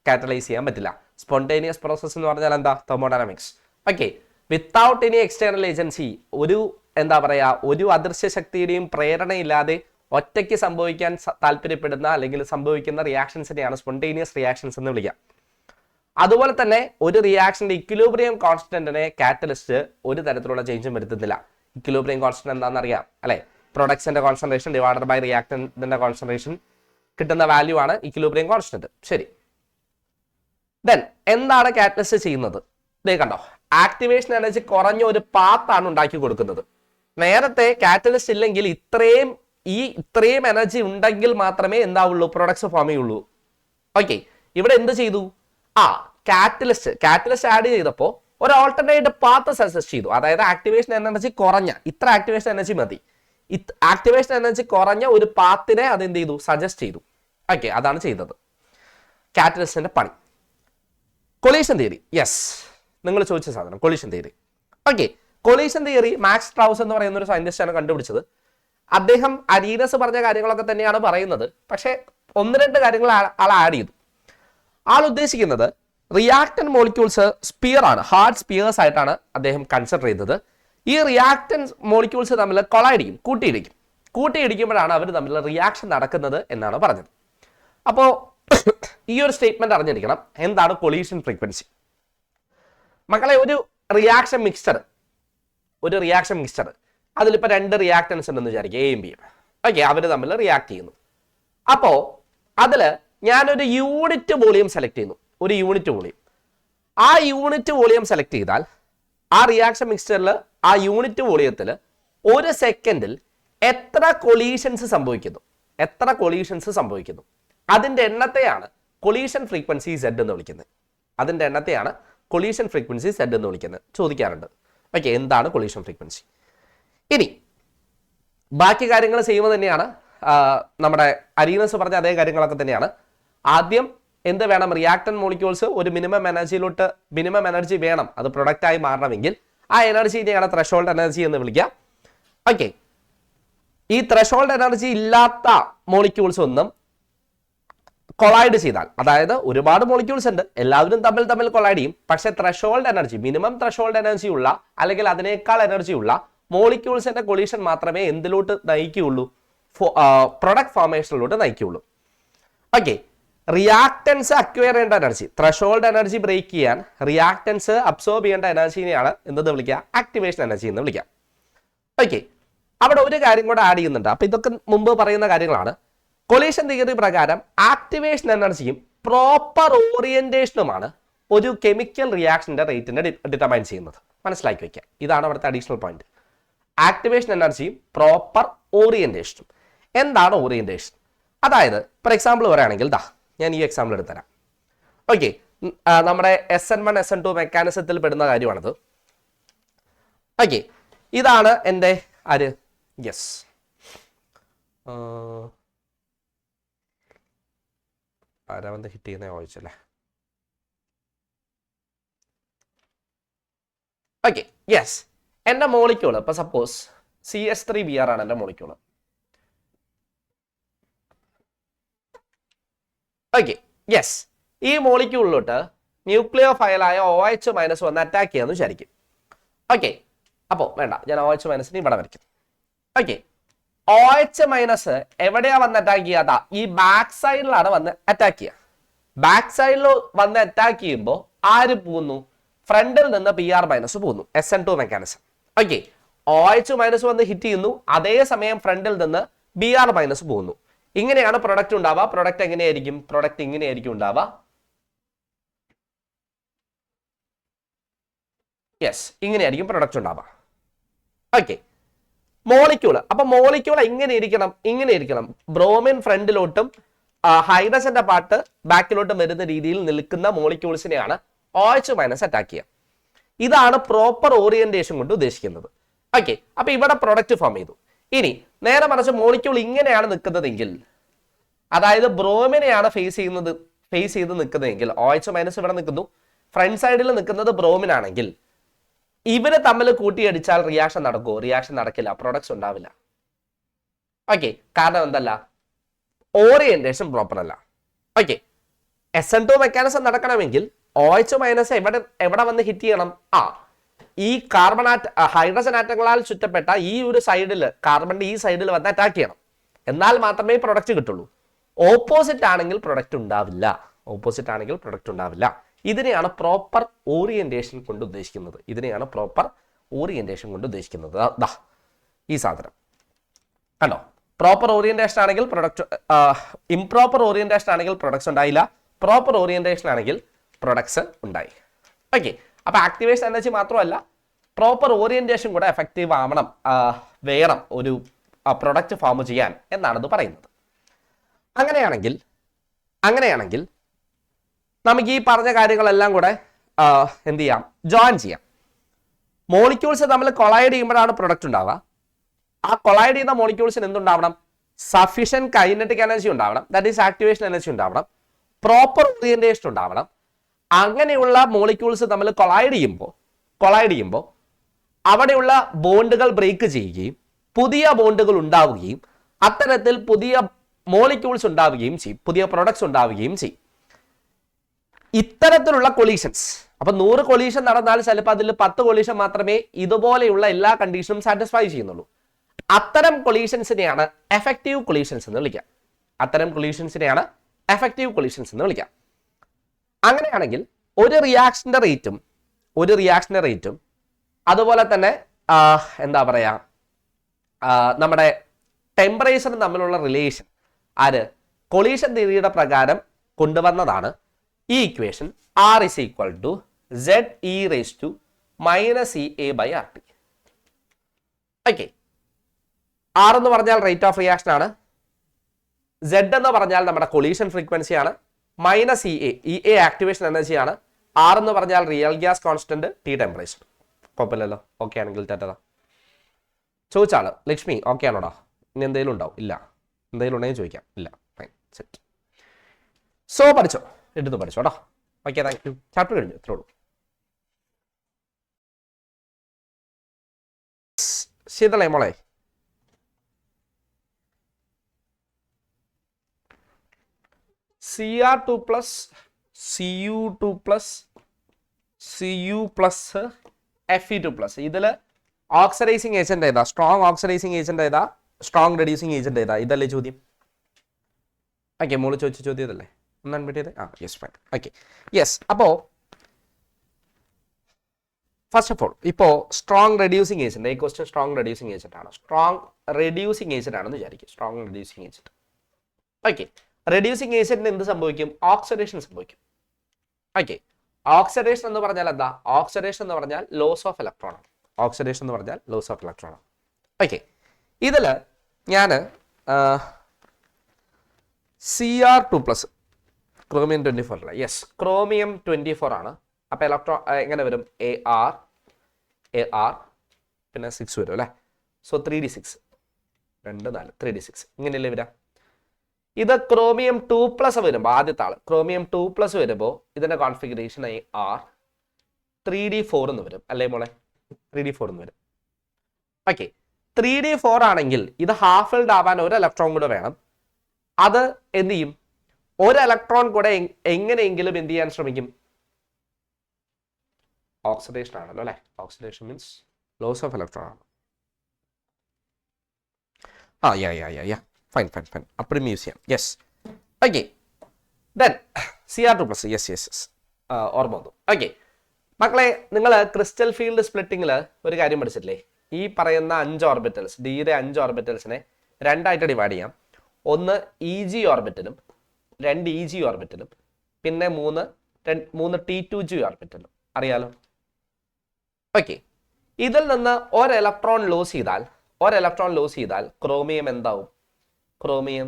കാറ്റലൈസ് ചെയ്യാൻ പറ്റില്ല. സ്പോണ്ടേനിയസ് പ്രോസസ് എന്ന് പറഞ്ഞാൽ എന്താ? Thermodynamics. Okay, without any external agency, ഒരു എന്താ പറയാ, ഒരു അദൃശ്യ ശക്തിയുടെയും പ്രേരണയില്ലാതെ ഒറ്റയ്ക്ക് സംഭവിക്കാൻ താല്പര്യപ്പെടുന്ന അല്ലെങ്കിൽ സംഭവിക്കുന്ന റിയാക്ഷൻസിനെയാണ് സ്പോണ്ടേനിയസ് റിയാക്ഷൻസ് എന്ന് വിളിക്കുക. അതുപോലെ തന്നെ ഒരു റിയാക്ഷന്റെ ഇക്വിലിബ്രിയം കോൺസ്റ്റന്റിനെ കാറ്റലിസ്റ്റ് ഒരു തരത്തിലുള്ള ചേഞ്ചും വരുത്തുന്നില്ല. ഇക്വിലിബ്രിയം കോൺസ്റ്റന്റ് എന്താണെന്ന് അറിയാം അല്ലെ? പ്രൊഡക്ട്സിന്റെ കോൺസെൻട്രേഷൻ ഡിവൈഡഡ് ബൈ റിയാക്ടന്റിന്റെ കോൺസെൻട്രേഷൻ കിട്ടുന്ന വാല്യൂ ആണ് ഇക്വിലിബ്രിയം കോൺസ്റ്റന്റ്. ശരി, ദെൻ എന്താണ് കാറ്റലിസ്റ്റ് ചെയ്യുന്നത്? ഇതേ കണ്ടോ, ആക്ടിവേഷൻ എനർജി കുറഞ്ഞ ഒരു പാത്താണ് ഉണ്ടാക്കി കൊടുക്കുന്നത്. നേരത്തെ കാറ്റലിസ്റ്റ് ഇല്ലെങ്കിൽ ഇത്രയും എനർജി ഉണ്ടെങ്കിൽ മാത്രമേ എന്താവുള്ളൂ, പ്രൊഡക്ട്സ് ഫോം ചെയ്യുള്ളൂ. ഓക്കെ, ഇവിടെ എന്ത് ചെയ്തു? കാറ്റലിസ്റ്റ് ആഡ് ചെയ്തപ്പോൾ ഒരു ഓൾട്ടർനേറ്റ് പാത്ത് സജസ്റ്റ് ചെയ്തു. അതായത് ആക്ടിവേഷൻ എനർജി കുറഞ്ഞ, ഇത്ര ആക്ടിവേഷൻ എനർജി മതി, ആക്ടിവേഷൻ എനർജി കുറഞ്ഞ ഒരു പാത്തിനെ അത് എന്ത് ചെയ്തു, സജസ്റ്റ് ചെയ്തു. ഓക്കെ, അതാണ് ചെയ്തത് കാറ്റലിസ്റ്റിന്റെ പണി. കൊളീഷൻ തിയറി, യെസ്, നിങ്ങൾ ചോദിച്ച സാധനം collision theory. Okay, collision theory Max Trautz എന്ന് പറയുന്ന ഒരു സയന്റിസ്റ്റ് ആണ് കണ്ടുപിടിച്ചത്. അദ്ദേഹം അരീനസ് പറഞ്ഞ കാര്യങ്ങളൊക്കെ തന്നെയാണ് പറയുന്നത്, പക്ഷേ 1-2 കാര്യങ്ങൾ ആൾ ആഡ് ചെയ്തു. ആൾ ഉദ്ദേശിക്കുന്നത് റിയാക്ടന്റ് മോളിക്യൂൾസ് സ്പിയർ ആണ്, ഹാർഡ് സ്പിയേഴ്സ് ആയിട്ടാണ് അദ്ദേഹം കൺസിഡർ ചെയ്തത്. ഈ റിയാക്ടന്റ് മോളിക്യൂൾസ് തമ്മിൽ കൊളൈഡ് ചെയ്യും, കൂട്ടിയിടിക്കുമ്പോഴാണ് അവർ തമ്മിൽ റിയാക്ഷൻ നടക്കുന്നത് എന്നാണ് പറഞ്ഞത്. അപ്പോൾ ഈ ഒരു സ്റ്റേറ്റ്മെന്റ് അറിഞ്ഞിരിക്കണം, എന്താണ് കൊളീഷൻ ഫ്രീക്വൻസി. മക്കളെ, ഒരു റിയാക്ഷൻ മിക്സ്ചർ അതിലിപ്പോൾ 2 റിയാക്ടൻസ് ഉണ്ടെന്ന് വിചാരിക്കുക, എയും ബിയും. ഓക്കെ, അവർ തമ്മിൽ റിയാക്ട് ചെയ്യുന്നു. അപ്പോൾ അതിൽ ഞാനൊരു യൂണിറ്റ് വോളിയം സെലക്ട് ചെയ്യുന്നു, ഒരു യൂണിറ്റ് വോളിയം. ആ യൂണിറ്റ് വോളിയം സെലക്ട് ചെയ്താൽ ആ റിയാക്ഷൻ മിക്സ്ചറിൽ ആ യൂണിറ്റ് വോളിയത്തിൽ ഒരു സെക്കൻഡിൽ എത്ര കൊളീഷൻസ് സംഭവിക്കുന്നു, അതിന്റെ എണ്ണത്തെയാണ് കൊളീഷൻ ഫ്രീക്വൻസി Z എന്ന് വിളിക്കുന്നത്. ചോദിക്കാറുണ്ട്. ഓക്കെ, എന്താണ് കൊളീഷൻ ഫ്രീക്വൻസി? ഇനി ബാക്കി കാര്യങ്ങൾ ചെയ്യുമ്പോൾ തന്നെയാണ്, നമ്മുടെ അരീനസ് പറഞ്ഞ അതേ കാര്യങ്ങളൊക്കെ തന്നെയാണ്. ആദ്യം എന്ത് വേണം, റിയാക്ടന്റ് മോളിക്യൂൾസ് ഒരു മിനിമം എനർജി വേണം, അത് പ്രൊഡക്റ്റ് ആയി മാറണമെങ്കിൽ ആ എനർജിനെയാണ് ത്രെഷോൾഡ് എനർജി എന്ന് വിളിക്കുക. ഓക്കെ, ഈ ത്രെഷോൾഡ് എനർജി ഇല്ലാത്ത മോളിക്യൂൾസ് ഒന്നും കൊളൈഡ് ചെയ്താൽ, അതായത് ഒരുപാട് മോളിക്യൂൾസ് ഉണ്ട്, എല്ലാവരും തമ്മിൽ കൊളൈഡ് ചെയ്യും, പക്ഷെ threshold energy, minimum threshold energy ഉള്ള അല്ലെങ്കിൽ അതിനേക്കാൾ എനർജി ഉള്ള മോളിക്യൂൾസിന്റെ കൊളീഷൻ മാത്രമേ എന്തിലോട്ട് നയിക്കുകയുള്ളൂ, പ്രൊഡക്റ്റ് ഫോർമേഷനിലോട്ട് നയിക്കുകയുള്ളൂ. ഓക്കെ, റിയാക്ടൻസ് അക്വയർ ചെയ്യേണ്ട എനർജി, ത്രെഷോൾഡ് എനർജി ബ്രേക്ക് ചെയ്യാൻ റിയാക്ടൻസ് അബ്സോർബ് ചെയ്യേണ്ട എനർജിനെയാണ് എന്തെന്ന് വിളിക്കുക, ആക്ടിവേഷൻ എനർജി എന്ന് വിളിക്കുക. ഓക്കെ, അവിടെ ഒരു കാര്യം കൂടെ ആഡ് ചെയ്യുന്നുണ്ട്. അപ്പൊ ഇതൊക്കെ മുമ്പ് പറയുന്ന കാര്യങ്ങളാണ്. കൊളീഷൻ തിയറി പ്രകാരം ആക്ടിവേഷൻ എനർജിയും പ്രോപ്പർ ഓറിയന്റേഷനുമാണ് ഒരു കെമിക്കൽ റിയാക്ഷന്റെ റേറ്റിനെ ഡിറ്റർമൈൻ ചെയ്യുന്നത്. മനസ്സിലാക്കി വയ്ക്കുക, ഇതാണ് അവിടുത്തെ അഡീഷണൽ പോയിന്റ്. ആക്ടിവേഷൻ എനർജിയും പ്രോപ്പർ ഓറിയന്റേഷനും. എന്താണ് ഓറിയന്റേഷൻ? അതായത് ഫോർ എക്സാമ്പിൾ പറയുകയാണെങ്കിൽ ഞാൻ ഈ എക്സാമ്പിൾ എടുത്തുതരാം. ഓക്കെ, നമ്മുടെ SN1 SN2 മെക്കാനിസത്തിൽ പെടുന്ന കാര്യമാണത്. ഓക്കെ, ഇതാണ് എൻ്റെ യെസ് ആരാവന്ത് ഹിറ്റ് ചെയ്യുന്ന ചോദിച്ചല്ലേ. ഓക്കെ, യെസ്, എൻ്റെ മോളിക്യൂള് ഇപ്പൊ സപ്പോസ് CH3Br ആണ് എൻ്റെ മോളിക്യൂള്. ഓക്കെ, യെസ്, ഈ മോളിക്യൂളിലോട്ട് ന്യൂക്ലിയോഫൈലായ OH- വന്ന് അറ്റാക്ക് ചെയ്യാന്ന് വിചാരിക്കും. ഓക്കെ, അപ്പോൾ വേണ്ട, ഞാൻ OH- ഇവിടെ വരയ്ക്കും. ഓക്കെ, OH- എവിടെയാ വന്ന് അറ്റാക്ക് ചെയ്യാത്ത? ഈ ബാക്ക് സൈഡിലാണ് വന്ന് അറ്റാക്ക് ചെയ്യുക. ബാക്ക് സൈഡിൽ വന്ന് അറ്റാക്ക് ചെയ്യുമ്പോൾ ആര് പോകുന്നു? ഫ്രണ്ടിൽ നിന്ന് Pr- പോകുന്നു, SN2 മെക്കാനിസം. ഓക്കെ, OH- വന്ന് ഹിറ്റ് ചെയ്യുന്നു, അതേസമയം ഫ്രണ്ടിൽ നിന്ന് Br- പോകുന്നു. ഇങ്ങനെയാണ് പ്രൊഡക്റ്റ് ഉണ്ടാവുക. പ്രൊഡക്റ്റ് എങ്ങനെയായിരിക്കും? പ്രൊഡക്റ്റ് ഇങ്ങനെയായിരിക്കും ഉണ്ടാവുക. യെസ്, ഇങ്ങനെയായിരിക്കും പ്രൊഡക്റ്റ് ഉണ്ടാവുക. ഓക്കെ, മോളിക്യൂള്, അപ്പൊ മോളിക്യൂൾ ഇങ്ങനെ ഇരിക്കണം. ബ്രോമിൻ ഫ്രണ്ടിലോട്ടും ഹൈഡ്രജന്റെ പാർട്ട് ബാക്കിലോട്ടും വരുന്ന രീതിയിൽ നിൽക്കുന്ന മോളിക്യൂൾസിനെയാണ് OH- അറ്റാക്ക് ചെയ്യുക. ഇതാണ് പ്രോപ്പർ ഓറിയന്റേഷൻ കൊണ്ട് ഉദ്ദേശിക്കുന്നത്. ഓക്കെ, അപ്പൊ ഇവിടെ പ്രൊഡക്റ്റ് ഫോം ചെയ്തു. ഇനി നേരെ മറിച്ച് മോളിക്യൂൾ ഇങ്ങനെയാണ് നിൽക്കുന്നതെങ്കിൽ, അതായത് ബ്രോമിനെയാണ് ഫേസ് ചെയ്ത് നിൽക്കുന്നതെങ്കിൽ, OH- ഇവിടെ നിൽക്കുന്നു, ഫ്രണ്ട് സൈഡിൽ നിൽക്കുന്നത് ബ്രോമിൻ ആണെങ്കിൽ, ഇവരെ തമ്മിൽ കൂട്ടിയടിച്ചാൽ റിയാക്ഷൻ നടക്കുമോ? റിയാക്ഷൻ നടക്കില്ല, പ്രൊഡക്ട്സ് ഉണ്ടാവില്ല. ഓക്കെ, കാരണം എന്തല്ല? ഓറിയന്റേഷൻ പ്രോപ്പർ അല്ല. ഓക്കെ, SN2 മെക്കാനിസം നടക്കണമെങ്കിൽ OH- എവിടെ വന്ന് ഹിറ്റ് ചെയ്യണം? ഈ ഹൈഡ്രജൻ ആറ്റങ്ങളാൽ ചുറ്റപ്പെട്ട ഈ ഒരു സൈഡിൽ, കാർബണിന്റെ ഈ സൈഡിൽ വന്ന് അറ്റാക്ക് ചെയ്യണം. എന്നാൽ മാത്രമേ പ്രൊഡക്റ്റ് കിട്ടുള്ളൂ. ഓപ്പോസിറ്റ് ആണെങ്കിൽ പ്രൊഡക്റ്റ് ഉണ്ടാവില്ല. ഇതിനെയാണ് പ്രോപ്പർ ഓറിയന്റേഷൻ കൊണ്ട് ഉദ്ദേശിക്കുന്നത്. ഓറിയന്റേഷൻ കൊണ്ട് ഉദ്ദേശിക്കുന്നത് ദാ ഈ സാധനം കണ്ടോ. പ്രോപ്പർ ഓറിയന്റേഷൻ ആണെങ്കിൽ പ്രൊഡക്റ്റ്, ഇംപ്രോപ്പർ ഓറിയന്റേഷൻ ആണെങ്കിൽ പ്രൊഡക്ട്സ് ഉണ്ടായില്ല, പ്രോപ്പർ ഓറിയന്റേഷൻ ആണെങ്കിൽ പ്രൊഡക്ട്സ് ഉണ്ടായി. ഓക്കെ, അപ്പൊ ആക്ടിവേഷൻ എനർജി മാത്രമല്ല പ്രോപ്പർ ഓറിയന്റേഷൻ കൂടെ എഫക്റ്റീവ് ആവണം, വേണം ഒരു പ്രൊഡക്റ്റ് ഫോം ചെയ്യാൻ എന്നാണ് ഇത് പറയുന്നത്. അങ്ങനെയാണെങ്കിൽ നമുക്ക് ഈ പറഞ്ഞ കാര്യങ്ങളെല്ലാം കൂടെ എന്ത് ചെയ്യാം, ജോയിൻ ചെയ്യാം. മോളിക്യൂൾസ് തമ്മിൽ കൊളൈഡ് ചെയ്യുമ്പോഴാണ് പ്രൊഡക്റ്റ് ഉണ്ടാവുക. ആ കൊളൈഡ് ചെയ്യുന്ന മോളിക്യൂൾസിന് എന്തുണ്ടാവണം, സഫിഷ്യന്റ് കൈനറ്റിക് എനർജി ഉണ്ടാവണം, ദാറ്റ് ഈസ് ആക്ടിവേഷൻ എനർജി ഉണ്ടാവണം, പ്രോപ്പർ ഓറിയന്റേഷൻ ഉണ്ടാവണം. അങ്ങനെയുള്ള മോളിക്യൂൾസ് തമ്മിൽ കൊളൈഡ് ചെയ്യുമ്പോൾ അവിടെയുള്ള ബോണ്ടുകൾ ബ്രേക്ക് ചെയ്യുകയും പുതിയ ബോണ്ടുകൾ ഉണ്ടാവുകയും അത്തരത്തിൽ പുതിയ മോളിക്യൂൾസ് ഉണ്ടാവുകയും ചെയ്യും, പുതിയ പ്രൊഡക്ട്സ് ഉണ്ടാവുകയും ചെയ്യും. ഇത്തരത്തിലുള്ള കൊളീഷൻസ്, അപ്പൊ 100 കൊളീഷൻ നടന്നാൽ ചിലപ്പോൾ അതിൽ 10 കൊളീഷൻ മാത്രമേ ഇതുപോലെയുള്ള എല്ലാ കണ്ടീഷനും സാറ്റിസ്ഫൈ ചെയ്യുന്നുള്ളൂ. അത്തരം കൊളീഷൻസിനെയാണ് എഫക്റ്റീവ് കൊളീഷൻസ് എന്ന് വിളിക്കാം. അങ്ങനെയാണെങ്കിൽ ഒരു റിയാക്ഷന്റെ റേറ്റും അതുപോലെ തന്നെ എന്താ പറയാ, നമ്മുടെ ടെമ്പറേച്ചറും തമ്മിലുള്ള റിലേഷൻ കൊളീഷൻ തിയറിയുടെ പ്രകാരം കൊണ്ടുവന്നതാണ് ഈ equation R is equal to ZE raised to minus EA/RT. Okay, R എന്ന് പറഞ്ഞാൽ റേറ്റ് ഓഫ് റിയാക്ഷൻ ആണ്, Z എന്ന് പറഞ്ഞാൽ നമ്മുടെ കൊളീഷൻ ഫ്രീക്വൻസി ആണ്, മൈനസ് EA ആക്ടിവേഷൻ എനർജി ആണ്, R എന്ന് പറഞ്ഞാൽ real gas constant, T temperature. കുഴപ്പമില്ലല്ലോ, ഓക്കെ ആണെങ്കിൽ തെറ്റതാ. ചോദിച്ചാള് ലക്ഷ്മി ഓക്കെ ആണോടാ, ഇനി എന്തെങ്കിലും ഉണ്ടാവും? ഇല്ല, എന്തെങ്കിലും ഉണ്ടെങ്കിൽ ചോദിക്കാം. ഇല്ല, ഫൈൻ, സെറ്റ്. സോ എടുത്ത് പഠിച്ചോട്ടോ. Okay, thank you. ചാപ്റ്റർ കഴിഞ്ഞു, ഇത്രേ ഉള്ളൂ. ശീതളേ മോളെ, Cr2 plus Cu2 plus Cu plus Fe2 plus, ഇതില് ഓക്സിഡൈസിങ് ഏജന്റ് ഏതാ? സ്ട്രോങ് ഓക്സിഡൈസിങ് ഏജന്റ് ഏതാ? സ്ട്രോങ് റെഡ്യൂസിങ് ഏജന്റ് ഏതാ? ഇതല്ലേ ചോദ്യം. ഓക്കെ, മോള് ചോദിച്ച ചോദ്യം ഇതല്ലേ? ഒന്നാണ് പറ്റിയത്. Yes, fine. Okay, yes. അപ്പോൾ ഫസ്റ്റ് ഓഫ് ഓൾ ഇപ്പോൾ സ്ട്രോങ് റെഡ്യൂസിങ് ഏജന്റ്, ഈ ക്വസ്റ്റ്യൻ സ്ട്രോങ് റെഡ്യൂസിങ് ഏജന്റ് ആണ്. സ്ട്രോങ് റെഡ്യൂസിങ് ഏജന്റ് ആണെന്ന് വിചാരിക്കും. Strong reducing agent. Okay, reducing ഏജന്റിന് എന്ത് സംഭവിക്കും? ഓക്സിഡേഷൻ സംഭവിക്കും. ഓക്കെ, ഓക്സിഡേഷൻ എന്ന് പറഞ്ഞാൽ എന്താ? ഓക്സിഡേഷൻ എന്ന് പറഞ്ഞാൽ ലോസ് ഓഫ് ഇലക്ട്രോൺ ആണ്. ഓക്കെ, ഇതില് ഞാൻ Cr2 പ്ലസ് ക്രോമിയം 24 അല്ല, യെസ്, ക്രോമിയം 24 ആണ്. അപ്പൊ ഇലക്ട്രോൺ എങ്ങനെ വരും? AR പിന്നെ 6 വരും അല്ലേ. സോ 3d6 2 4 3d6 ഇങ്ങനെയല്ലേ വരാം. ഇത് ക്രോമിയം 2 പ്ലസ് വരുമ്പോൾ, ആദ്യത്തെ ആള് ക്രോമിയം 2 പ്ലസ് വരുമ്പോൾ ഇതിന്റെ കോൺഫിഗറേഷൻ AR 3d4 എന്ന് വരും അല്ലേ മോളെ? 3d4 എന്ന് വരും. ഓക്കെ, 3d4 ആണെങ്കിൽ ഇത് ഹാഫ് ഫിൽഡ് ആവാൻ ഒരു ഇലക്ട്രോൺ കൂടെ വേണം. അത് എന്ത് ചെയ്യും? ഒരു ഇലക്ട്രോൺ കൂടെ എങ്ങനെയെങ്കിലും എന്ത് ചെയ്യാൻ ശ്രമിക്കും? ഓക്സിഡേഷൻ ആണല്ലോ അല്ലെ. Oxidation means loss of electron ആണ്. ഫൈൻ. അപ്പോഴും യൂസ് ചെയ്യാം. Yes, okay. Then Cr2 plus, yes, ഓർമ്മ വന്നു. ഓക്കെ മക്കളെ, നിങ്ങൾ ക്രിസ്റ്റൽ ഫീൽഡ് സ്പ്ലിറ്റിങ്ങിൽ ഒരു കാര്യം പഠിച്ചിട്ടില്ലേ? ഈ പറയുന്ന 5 ഓർബിറ്റൽസ്, ഡിയുടെ 5 ഓർബിറ്റൽസിനെ രണ്ടായിട്ട് ഡിവൈഡ് ചെയ്യാം. ഒന്ന് EG ഓർബിറ്റലും 2 EG ഓർബിറ്റലും പിന്നെ 3 T2G ഓർബിറ്റലും. അറിയാലോ? ഓക്കെ, ഇതിൽ നിന്ന് ഒരു ഇലക്ട്രോൺ ലോസ് ചെയ്താൽ ക്രോമിയം എന്താവും? ക്രോമിയം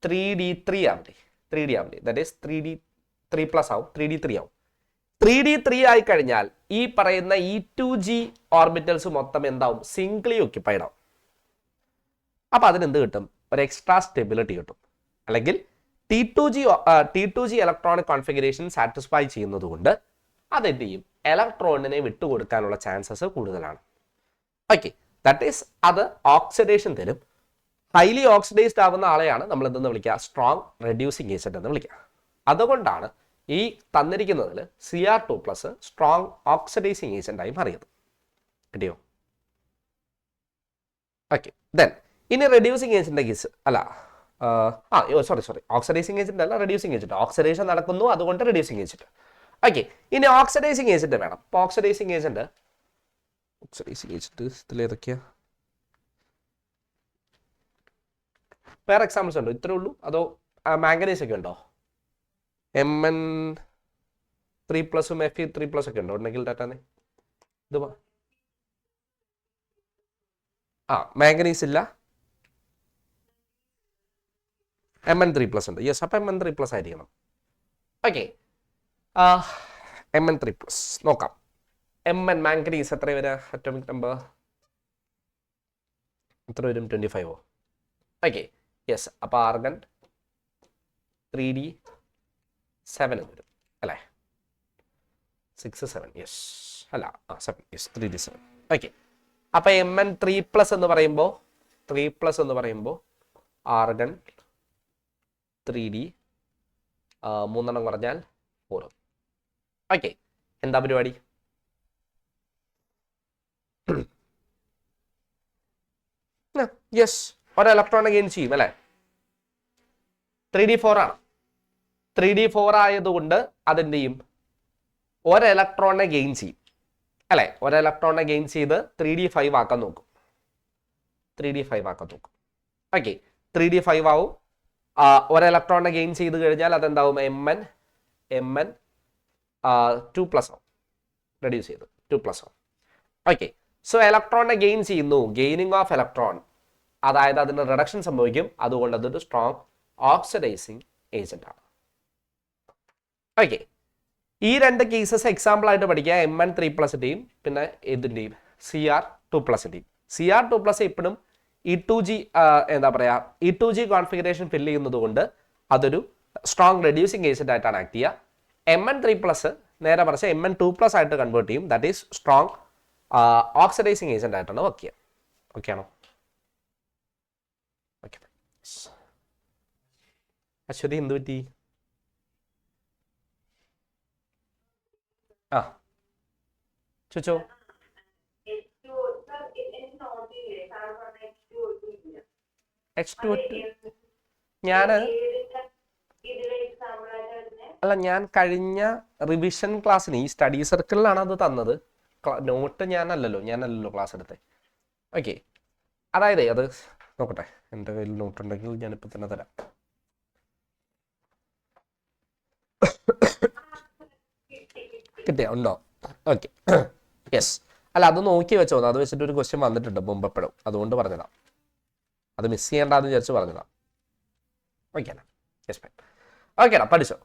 3d3 ആവില്ലേ? ദാറ്റ് ഈസ് 3d3 പ്ലസ് ആവും, 3d3 ആവും. 3d3 ആയി കഴിഞ്ഞാൽ ഈ പറയുന്ന E2G ഓർബിറ്റൽസ് മൊത്തം എന്താവും? സിംഗിളി ഒക്യുപ്പൈഡ് ആവും. അപ്പൊ അതിനെന്ത് കിട്ടും? ഒരു എക്സ്ട്രാ സ്റ്റെബിലിറ്റി കിട്ടും. അല്ലെങ്കിൽ T2G ഇലക്ട്രോണിക് കോൺഫിഗറേഷൻ സാറ്റിസ്ഫൈ ചെയ്യുന്നത് കൊണ്ട് അതെന്ത് ചെയ്യും? ഇലക്ട്രോണിനെ വിട്ടുകൊടുക്കാനുള്ള ചാൻസസ് കൂടുതലാണ്. ഓക്കെ, ദാറ്റ് ഈസ് അത് ഓക്സിഡേഷൻ തരും. ഹൈലി ഓക്സിഡൈസ്ഡ് ആവുന്ന ആളെയാണ് നമ്മൾ എന്തെന്ന് വിളിക്കുക? സ്ട്രോങ് റെഡ്യൂസിങ് ഏജന്റ് എന്ന് വിളിക്കുക. അതുകൊണ്ടാണ് ഈ തന്നിരിക്കുന്നതിൽ Cr2 plus strong oxidising agent ആയി മാറിയത്. കിട്ടിയോ? ഓക്കെ, ദെൻ ഇനി റെഡ്യൂസിങ് ഏജന്റ് കേസ് അല്ല, സോറി, ഓക്സിഡൈസിങ് ഏജന്റ് അല്ല, റെഡ്യൂസിങ് ഏജന്റ്. ഓക്സിഡേഷൻ നടക്കുന്നു, അതുകൊണ്ട് റെഡ്യൂസിങ് ഏജന്റ്. ഓക്കെ, ഇനി ഓക്സിഡൈസിങ് ഏജന്റ് വേണം. അപ്പോൾ ഓക്സിഡൈസിങ് ഏജന്റ് ഓക്സിഡൈസിങ് ഏജന്റ് ഇതിലേതൊക്കെയാ? വേറെ എക്സാമ്പിൾസ് ഉണ്ടോ? ഇത്രേ ഉള്ളൂ അതോ മാംഗനീസ് ഒക്കെ ഉണ്ടോ? Mn3+ Fe3+ ഒക്കെ ഉണ്ടോ? ഉണ്ടെങ്കിൽ ഡാറ്റാനെ ഇത് മാംഗനീസ് ഇല്ല, Mn3+ ഉണ്ട്. യെസ്, അപ്പം Mn3+ ആയിരിക്കണം. ഓക്കെ, Mn3+ നോക്കാം. Mn മാംഗനീസ് എത്ര വരിക? അറ്റോമിക് നമ്പർ എത്ര വരും? 25. Okay, yes. അപ്പോൾ ആർഗൺ 3d7 വരും അല്ലേ? 6 7, യെസ്. അല്ല 7, യെസ്, 3d7. ഓക്കെ, അപ്പോൾ Mn3+ എന്ന് പറയുമ്പോൾ 3+ എന്ന് പറയുമ്പോൾ ആർഗൺ 3d 3 പറഞ്ഞാൽ 4. ഓക്കെ, എന്താ പരിപാടി? യെസ്, ഒരു ഇലക്ട്രോണിക് ഗെയിൻ ചെയ്യും അല്ലേ? 3d4 ആണ്. 3d4 ആയതുകൊണ്ട് അതെന്ത് ചെയ്യും? ഒരു ഇലക്ട്രോണിനെ ഗെയിൻ ചെയ്യും അല്ലേ? ഒരു ഇലക്ട്രോണിനെ ഗെയിൻ ചെയ്ത് 3d5 ആക്കാൻ നോക്കും. 3d5 ആക്കാൻ നോക്കും. ഓക്കെ, 3d5 ആവും. ഒരു ഇലക്ട്രോണിനെ ഗെയിൻ ചെയ്ത് കഴിഞ്ഞാൽ അതെന്താവും? Mn 2+ ആവും. റെഡ്യൂസ് ചെയ്ത് 2+ ആവും. ഓക്കെ, സോ ഇലക്ട്രോണിനെ ഗെയിൻ ചെയ്യുന്നു. ഗെയിനിങ് ഓഫ് ഇലക്ട്രോൺ, അതായത് അതിന് റിഡക്ഷൻ സംഭവിക്കും. അതുകൊണ്ട് അതൊരു സ്ട്രോങ് ഓക്സിഡൈസിങ് ഏജന്റ് ആണ്. ഓക്കെ, ഈ രണ്ട് കേസസ് എക്സാമ്പിൾ ആയിട്ട് പഠിക്കുക. Mn3+ന്റെയും പിന്നെ ഇതിൻ്റെയും Cr2+ന്റെയും. Cr2+ എപ്പോഴും E2G എന്താ പറയുക, E2G കോൺഫിഗറേഷൻ ഫില്ല് ചെയ്യുന്നത് കൊണ്ട് അതൊരു സ്ട്രോങ് റെഡ്യൂസിങ് ഏജന്റ് ആയിട്ടാണ് ആക്ട് ചെയ്യുക. Mn3+ നേരെ മറിച്ച് Mn2+ ആയിട്ട് കൺവേർട്ട് ചെയ്യും. That is strong oxidising agent ആയിട്ടാണ് വർക്ക് ചെയ്യുക. ഓക്കെ ആണോ? ഓക്കെ, അശ്വതി എന്ത് പറ്റി? ചോദിച്ചോ. ഞാൻ കഴിഞ്ഞ റിവിഷൻ ക്ലാസ്സിന് ഈ സ്റ്റഡി സർക്കിളിലാണ് അത് തന്നത്. നോട്ട് ഞാനല്ലല്ലോ ക്ലാസ് എടുത്തത്. ഓക്കെ, അതായത് അത് നോക്കട്ടെ, എൻ്റെ കയ്യിൽ നോട്ട് ഉണ്ടെങ്കിൽ ഞാനിപ്പോൾ തന്നെ തരാം. കിട്ടിയോ? ഉണ്ടോ? Okay, yes. അല്ല, അത് നോക്കി വെച്ചോ. അത് വെച്ചിട്ട് ഒരു ക്വസ്റ്റ്യൻ വന്നിട്ടുണ്ട് മുമ്പ് എപ്പോഴും, അതുകൊണ്ട് പറഞ്ഞതാ. അത് മിസ് ചെയ്യേണ്ടെന്ന് വിചാരിച്ച് പറഞ്ഞതാ. ഓക്കെ, യെസ്, ഓക്കെ, പഠിച്ചോ.